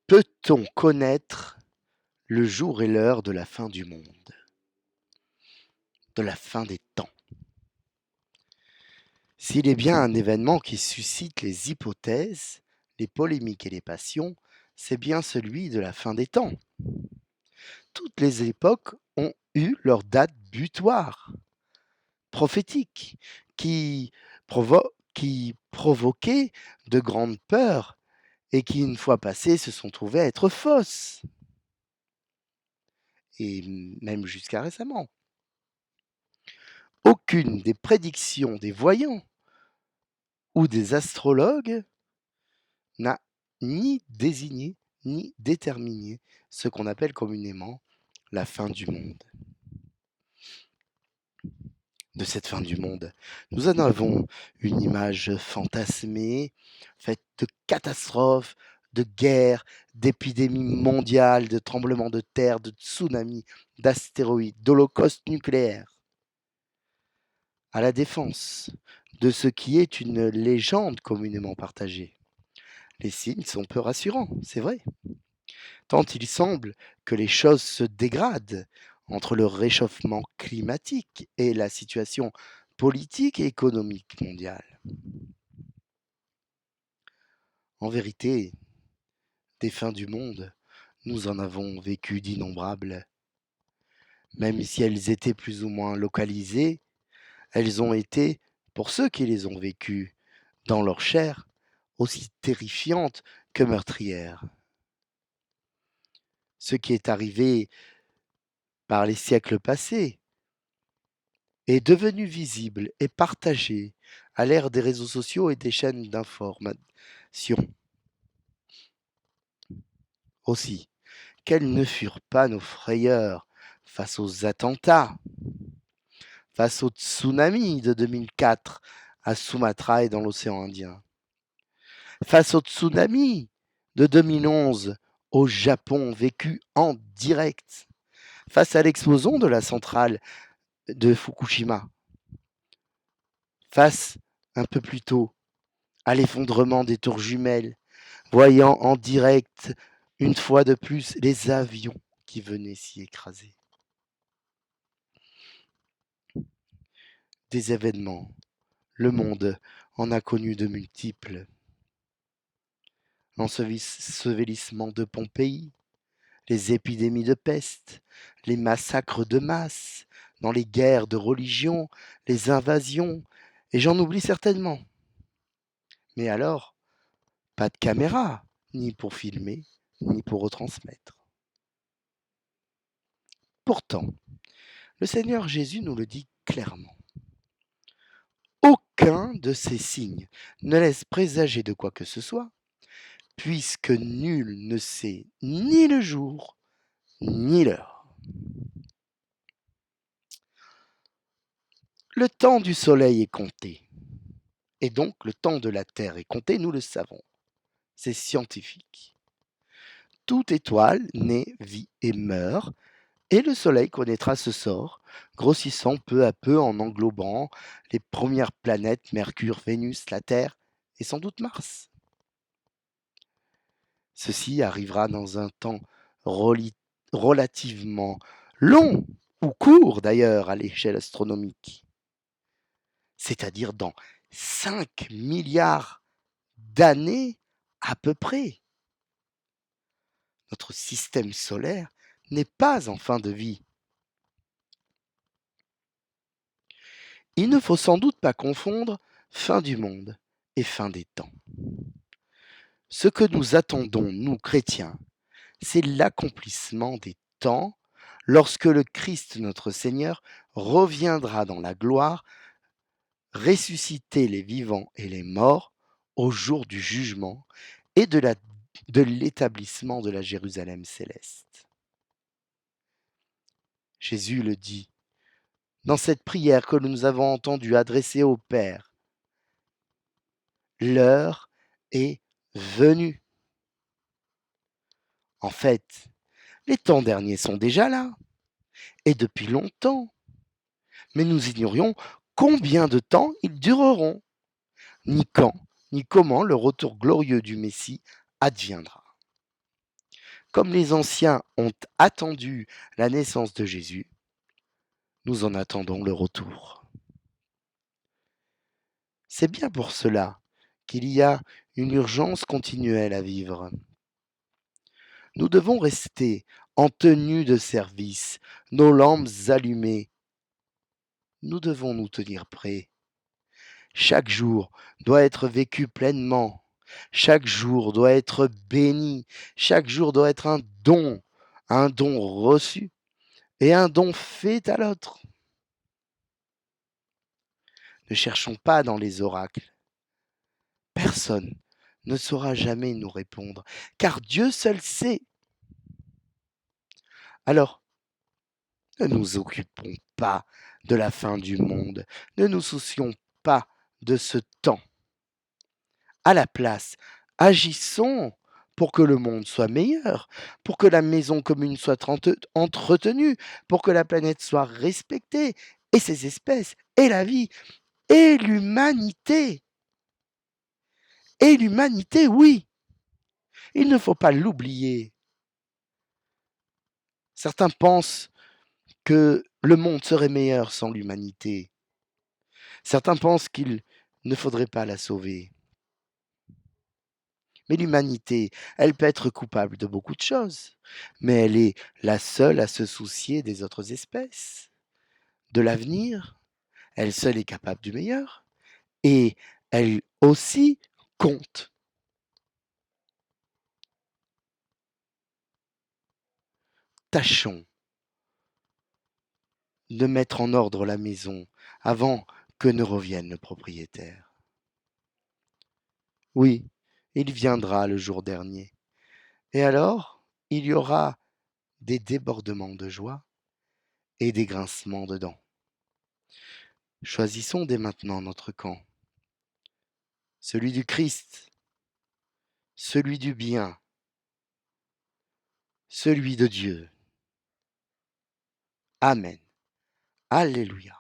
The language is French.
Peut-on connaître le jour et l'heure de la fin du monde, de la fin des temps? S'il est bien un événement qui suscite les hypothèses, les polémiques et les passions, c'est bien celui de la fin des temps. Toutes les époques ont eu leur date butoir, prophétique, qui, qui provoquait de grandes peurs et qui, une fois passées, se sont trouvées être fausses, et même jusqu'à récemment. Aucune des prédictions des voyants ou des astrologues n'a ni désigné ni déterminé ce qu'on appelle communément la fin du monde. De cette fin du monde, nous en avons une image fantasmée, faite de catastrophes, de guerres, d'épidémies mondiales, de tremblements de terre, de tsunamis, d'astéroïdes, d'holocaustes nucléaires. À la défense de ce qui est une légende communément partagée. Les signes sont peu rassurants, c'est vrai, tant il semble que les choses se dégradent entre le réchauffement climatique et la situation politique et économique mondiale. En vérité, des fins du monde, nous en avons vécu d'innombrables. Même si elles étaient plus ou moins localisées, elles ont été, pour ceux qui les ont vécues dans leur chair, aussi terrifiantes que meurtrières. Ce qui est arrivé par les siècles passés est devenu visible et partagé à l'ère des réseaux sociaux et des chaînes d'information. Aussi, quelles ne furent pas nos frayeurs face aux attentats, face au tsunami de 2004 à Sumatra et dans l'océan Indien, face au tsunami de 2011 au Japon vécu en direct, face à l'explosion de la centrale de Fukushima, face un peu plus tôt à l'effondrement des tours jumelles, voyant en direct une fois de plus les avions qui venaient s'y écraser. Des événements, le monde en a connu de multiples. L'ensevelissement de Pompéi, les épidémies de peste, les massacres de masse, dans les guerres de religion, les invasions, et j'en oublie certainement. Mais alors, pas de caméra, ni pour filmer, ni pour retransmettre. Pourtant, le Seigneur Jésus nous le dit clairement. Aucun de ces signes ne laisse présager de quoi que ce soit, puisque nul ne sait ni le jour, ni l'heure. Le temps du soleil est compté, et donc le temps de la Terre est compté, nous le savons. C'est scientifique. Toute étoile naît, vit et meurt, et le soleil connaîtra ce sort, grossissant peu à peu en englobant les premières planètes, Mercure, Vénus, la Terre et sans doute Mars. Ceci arrivera dans un temps relativement long, ou court d'ailleurs à l'échelle astronomique, c'est-à-dire dans 5 milliards d'années à peu près. Notre système solaire n'est pas en fin de vie. Il ne faut sans doute pas confondre fin du monde et fin des temps. Ce que nous attendons, nous chrétiens, c'est l'accomplissement des temps lorsque le Christ notre Seigneur reviendra dans la gloire, ressusciter les vivants et les morts au jour du jugement et de l'établissement de la Jérusalem céleste. Jésus le dit dans cette prière que nous avons entendu adresser au Père. L'heure est venue. En fait, les temps derniers sont déjà là, et depuis longtemps. Mais nous ignorions combien de temps ils dureront, ni quand, ni comment le retour glorieux du Messie adviendra. Comme les anciens ont attendu la naissance de Jésus, nous en attendons le retour. C'est bien pour cela qu'il y a une urgence continuelle à vivre. Nous devons rester en tenue de service, nos lampes allumées. Nous devons nous tenir prêts. Chaque jour doit être vécu pleinement. Chaque jour doit être béni. Chaque jour doit être un don reçu et un don fait à l'autre. Ne cherchons pas dans les oracles. Personne ne saura jamais nous répondre, car Dieu seul sait. Alors, ne nous occupons pas de la fin du monde, ne nous soucions pas de ce temps. À la place, agissons pour que le monde soit meilleur, pour que la maison commune soit entretenue, pour que la planète soit respectée, et ses espèces, et la vie, et l'humanité. Et l'humanité, oui, il ne faut pas l'oublier. Certains pensent que le monde serait meilleur sans l'humanité. Certains pensent qu'il ne faudrait pas la sauver. Mais l'humanité, elle peut être coupable de beaucoup de choses, mais elle est la seule à se soucier des autres espèces, de l'avenir. Elle seule est capable du meilleur. Et elle aussi compte. Tâchons de mettre en ordre la maison avant que ne revienne le propriétaire. Oui, il viendra le jour dernier. Et alors, il y aura des débordements de joie et des grincements de dents. Choisissons dès maintenant notre camp, celui du Christ, celui du bien, celui de Dieu. Amen. Alléluia.